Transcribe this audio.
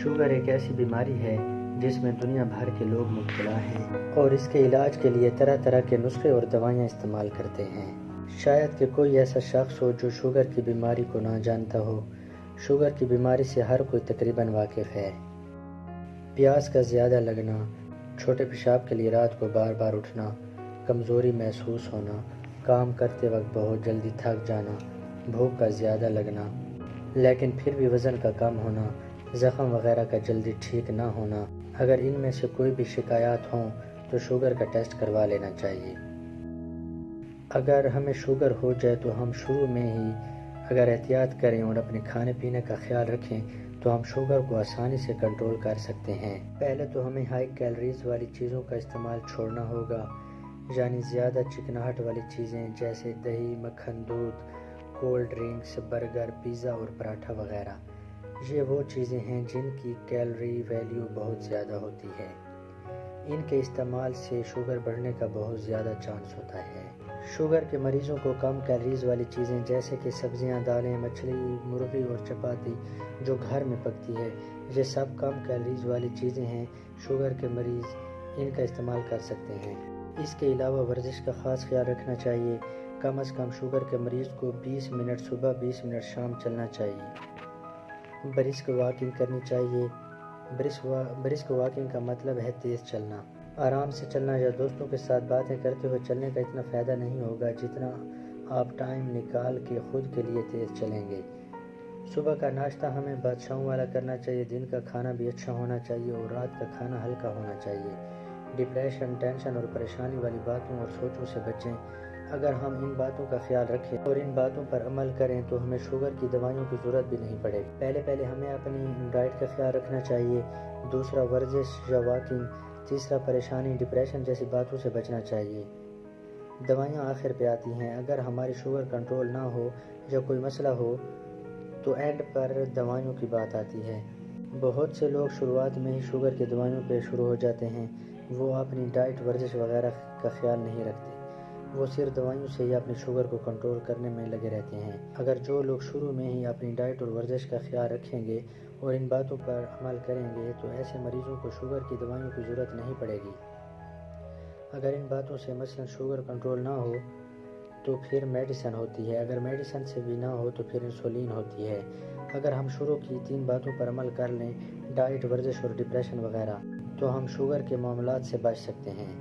Sugar ایک ایسی بیماری ہے جس میں دنیا بھر کے لوگ مبتلا ہیں اور اس کے علاج کے لیے طرح طرح کے نسخے اور دوائیاں استعمال کرتے ہیں۔ شاید کہ کوئی ایسا شخص ہو جو شوگر کی بیماری کو نہ جانتا ہو۔ شوگر کی بیماری سے ہر کوئی تقریباً واقف ہے۔ پیاس کا زیادہ لگنا، چھوٹے پیشاب کے لیے رات کو بار بار اٹھنا، کمزوری محسوس ہونا، کام کرتے وقت بہت جلدی تھک جانا، بھوک کا زیادہ لگنا لیکن پھر بھی وزن کا کم ہونا، زخم وغیرہ کا جلدی ٹھیک نہ ہونا۔ اگر ان میں سے کوئی بھی شکایات ہوں تو شوگر کا ٹیسٹ کروا لینا چاہیے۔ اگر ہمیں شوگر ہو جائے تو ہم شروع میں ہی اگر احتیاط کریں اور اپنے کھانے پینے کا خیال رکھیں تو ہم شوگر کو آسانی سے کنٹرول کر سکتے ہیں۔ پہلے تو ہمیں ہائی کیلوریز والی چیزوں کا استعمال چھوڑنا ہوگا، یعنی زیادہ چکناہٹ والی چیزیں جیسے دہی، مکھن، دودھ، کولڈ ڈرنکس، برگر، پیزا اور پراٹھا وغیرہ۔ یہ وہ چیزیں ہیں جن کی کیلوری ویلیو بہت زیادہ ہوتی ہے۔ ان کے استعمال سے شوگر بڑھنے کا بہت زیادہ چانس ہوتا ہے۔ شوگر کے مریضوں کو کم کیلوریز والی چیزیں جیسے کہ سبزیاں، دالیں، مچھلی، مرغی اور چپاتی جو گھر میں پکتی ہے، یہ سب کم کیلوریز والی چیزیں ہیں۔ شوگر کے مریض ان کا استعمال کر سکتے ہیں۔ اس کے علاوہ ورزش کا خاص خیال رکھنا چاہیے۔ کم از کم شوگر کے مریض کو 20 منٹ صبح، 20 منٹ شام چلنا چاہیے۔ برسک واکنگ کرنی چاہیے۔ برسک واکنگ کا مطلب ہے تیز چلنا۔ آرام سے چلنا یا دوستوں کے ساتھ باتیں کرتے ہوئے چلنے کا اتنا فائدہ نہیں ہوگا جتنا آپ ٹائم نکال کے خود کے لیے تیز چلیں گے۔ صبح کا ناشتہ ہمیں بادشاہوں والا کرنا چاہیے، دن کا کھانا بھی اچھا ہونا چاہیے اور رات کا کھانا ہلکا ہونا چاہیے۔ ڈپریشن، ٹینشن اور پریشانی والی باتوں اور سوچوں سے بچیں۔ اگر ہم ان باتوں کا خیال رکھیں اور ان باتوں پر عمل کریں تو ہمیں شوگر کی دوائیوں کی ضرورت بھی نہیں پڑے گی۔ پہلے ہمیں اپنی ڈائٹ کا خیال رکھنا چاہیے، دوسرا ورزش یا واکنگ، تیسرا پریشانی، ڈپریشن جیسی باتوں سے بچنا چاہیے۔ دوائیاں آخر پہ آتی ہیں۔ اگر ہماری شوگر کنٹرول نہ ہو یا کوئی مسئلہ ہو تو اینڈ پر دوائیوں کی بات آتی ہے۔ بہت سے لوگ شروعات میں ہی شوگر کی دوائیوں پہ شروع ہو جاتے ہیں۔ وہ اپنی ڈائٹ، ورزش وغیرہ کا خیال نہیں رکھتے، وہ صرف دوائیوں سے ہی اپنی شوگر کو کنٹرول کرنے میں لگے رہتے ہیں۔ اگر جو لوگ شروع میں ہی اپنی ڈائٹ اور ورزش کا خیال رکھیں گے اور ان باتوں پر عمل کریں گے تو ایسے مریضوں کو شوگر کی دوائیوں کی ضرورت نہیں پڑے گی۔ اگر ان باتوں سے مثلا شوگر کنٹرول نہ ہو تو پھر میڈیسن ہوتی ہے، اگر میڈیسن سے بھی نہ ہو تو پھر انسولین ہوتی ہے۔ اگر ہم شروع کی 3 باتوں پر عمل کر لیں، ڈائٹ، ورزش اور ڈپریشن وغیرہ، تو ہم شوگر کے معاملات سے بچ سکتے ہیں۔